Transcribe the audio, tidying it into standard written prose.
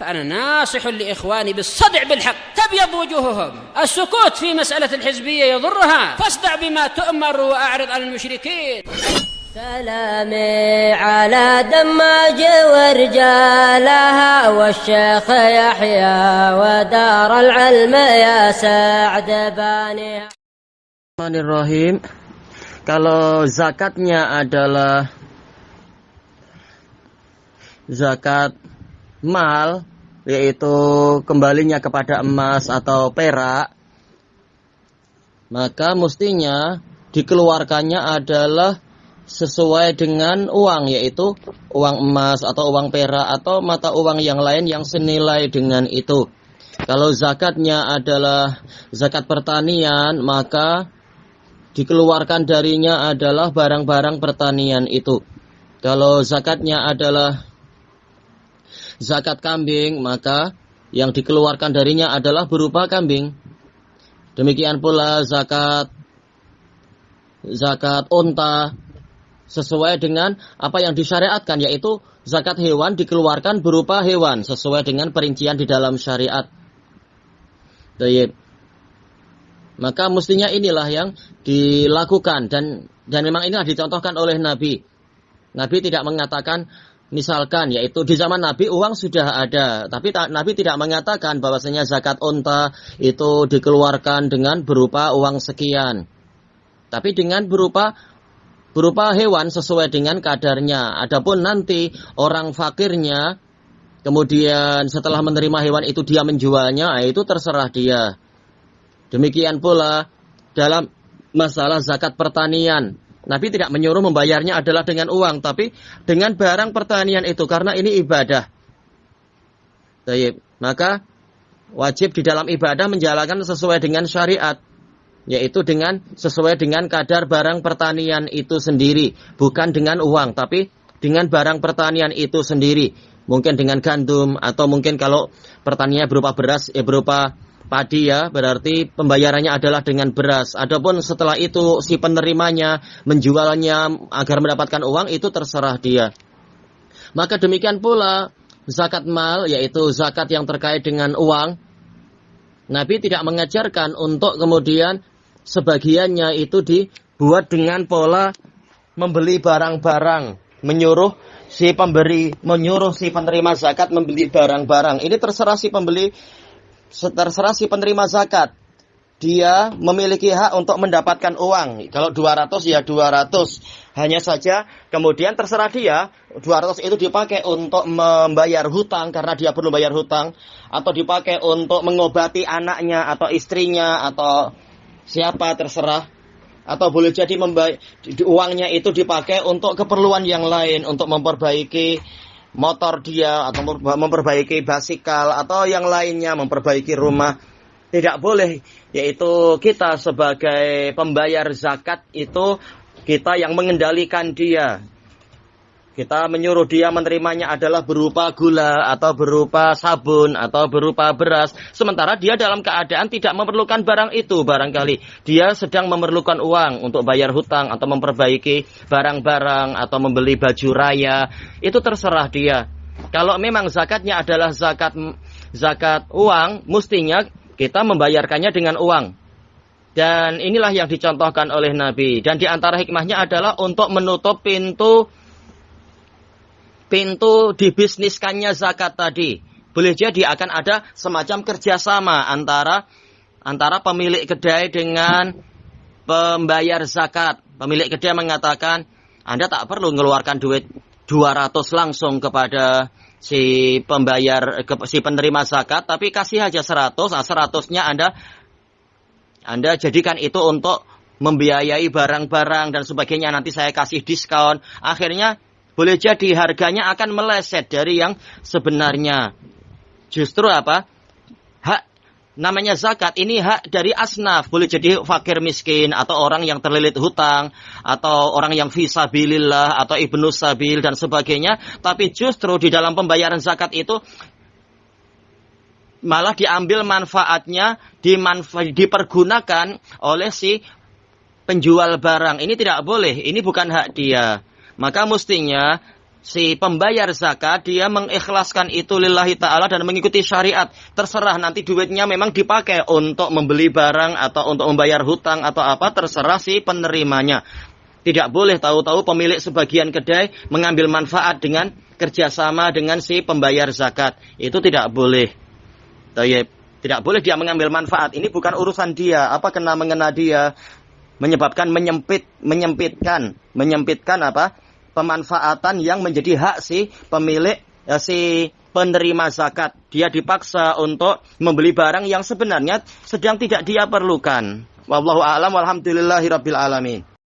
فأنا ناصح لإخواني بالصدع بالحق تبيض وجوههم. السكوت في مسألة الحزبية يضرها، فاصدع بما تؤمر وأعرض عن المشركين. سلامي على دماج ورجالها والشيخ يحيى ودار العلم يا سعد بانيها. Bismillahirrahmanirrahim. Kalau zakatnya adalah zakat mal, yaitu kembalinya kepada emas atau perak, maka mestinya dikeluarkannya adalah sesuai dengan uang, yaitu uang emas atau uang perak atau mata uang yang lain yang senilai dengan itu. Kalau zakatnya adalah zakat pertanian, maka dikeluarkan darinya adalah barang-barang pertanian itu. Kalau zakatnya adalah zakat kambing, maka yang dikeluarkan darinya adalah berupa kambing. Demikian pula zakat unta, sesuai dengan apa yang disyariatkan, yaitu zakat hewan dikeluarkan berupa hewan sesuai dengan perincian di dalam syariat. Baik. Maka mestinya inilah yang dilakukan dan memang inilah dicontohkan oleh Nabi. Nabi tidak mengatakan misalkan, yaitu di zaman Nabi uang sudah ada, tapi Nabi tidak mengatakan bahwasanya zakat unta itu dikeluarkan dengan berupa uang sekian, tapi dengan berupa hewan sesuai dengan kadarnya. Adapun nanti orang fakirnya kemudian setelah menerima hewan itu dia menjualnya, itu terserah dia. Demikian pula dalam masalah zakat pertanian, Nabi tidak menyuruh membayarnya adalah dengan uang, tapi dengan barang pertanian itu, karena ini ibadah. Baik, maka wajib di dalam ibadah menjalankan sesuai dengan syariat, yaitu dengan sesuai dengan kadar barang pertanian itu sendiri, bukan dengan uang, tapi dengan barang pertanian itu sendiri. Mungkin dengan gandum, atau mungkin kalau pertaniannya berupa beras, berupa padi, ya, berarti pembayarannya adalah dengan beras. Adapun setelah itu si penerimanya menjualnya agar mendapatkan uang, itu terserah dia. Maka demikian pula zakat mal, yaitu zakat yang terkait dengan uang. Nabi tidak mengajarkan untuk kemudian sebagiannya itu dibuat dengan pola membeli barang-barang, menyuruh si penerima zakat membeli barang-barang. Ini terserah si penerima zakat. Dia memiliki hak untuk mendapatkan uang. Kalau 200 ya 200. Hanya saja kemudian terserah dia, 200 itu dipakai untuk membayar hutang karena dia perlu bayar hutang, atau dipakai untuk mengobati anaknya atau istrinya atau siapa, terserah. Atau boleh jadi uangnya itu dipakai untuk keperluan yang lain, untuk memperbaiki motor dia, atau memperbaiki basikal, atau yang lainnya, memperbaiki rumah. Tidak boleh, yaitu kita sebagai pembayar zakat itu, kita yang mengendalikan dia. Kita menyuruh dia menerimanya adalah berupa gula, atau berupa sabun, atau berupa beras. Sementara dia dalam keadaan tidak memerlukan barang itu. Barangkali dia sedang memerlukan uang untuk bayar hutang, atau memperbaiki barang-barang, atau membeli baju raya. Itu terserah dia. Kalau memang zakatnya adalah zakat uang, mestinya kita membayarkannya dengan uang. Dan inilah yang dicontohkan oleh Nabi. Dan di antara hikmahnya adalah untuk menutup pintu dibisniskannya zakat tadi. Boleh jadi akan ada semacam kerjasama antara pemilik kedai dengan pembayar zakat. Pemilik kedai mengatakan, Anda tak perlu mengeluarkan duit 200 langsung kepada si penerima zakat, tapi kasih aja 100. Nah, 100-nya Anda jadikan itu untuk membiayai barang-barang dan sebagainya. Nanti saya kasih diskon. Akhirnya boleh jadi harganya akan meleset dari yang sebenarnya. Justru apa? Hak namanya zakat ini hak dari asnaf. Boleh jadi fakir miskin, atau orang yang terlilit hutang, atau orang yang fisabilillah, atau ibnu sabil dan sebagainya. Tapi justru di dalam pembayaran zakat itu malah diambil manfaatnya, dipergunakan oleh si penjual barang. Ini tidak boleh, ini bukan hak dia. Maka mestinya si pembayar zakat dia mengikhlaskan itu lillahi ta'ala dan mengikuti syariat. Terserah nanti duitnya memang dipakai untuk membeli barang atau untuk membayar hutang atau apa, terserah si penerimanya. Tidak boleh tahu-tahu pemilik sebagian kedai mengambil manfaat dengan kerjasama dengan si pembayar zakat. Itu tidak boleh. Tidak boleh dia mengambil manfaat. Ini bukan urusan dia. Apa kena mengena dia? Menyebabkan menyempitkan apa? Pemanfaatan yang menjadi hak si pemilik, si penerima zakat. Dia dipaksa untuk membeli barang yang sebenarnya sedang tidak dia perlukan. Wallahu a'lam walhamdulillahirabbil alamin.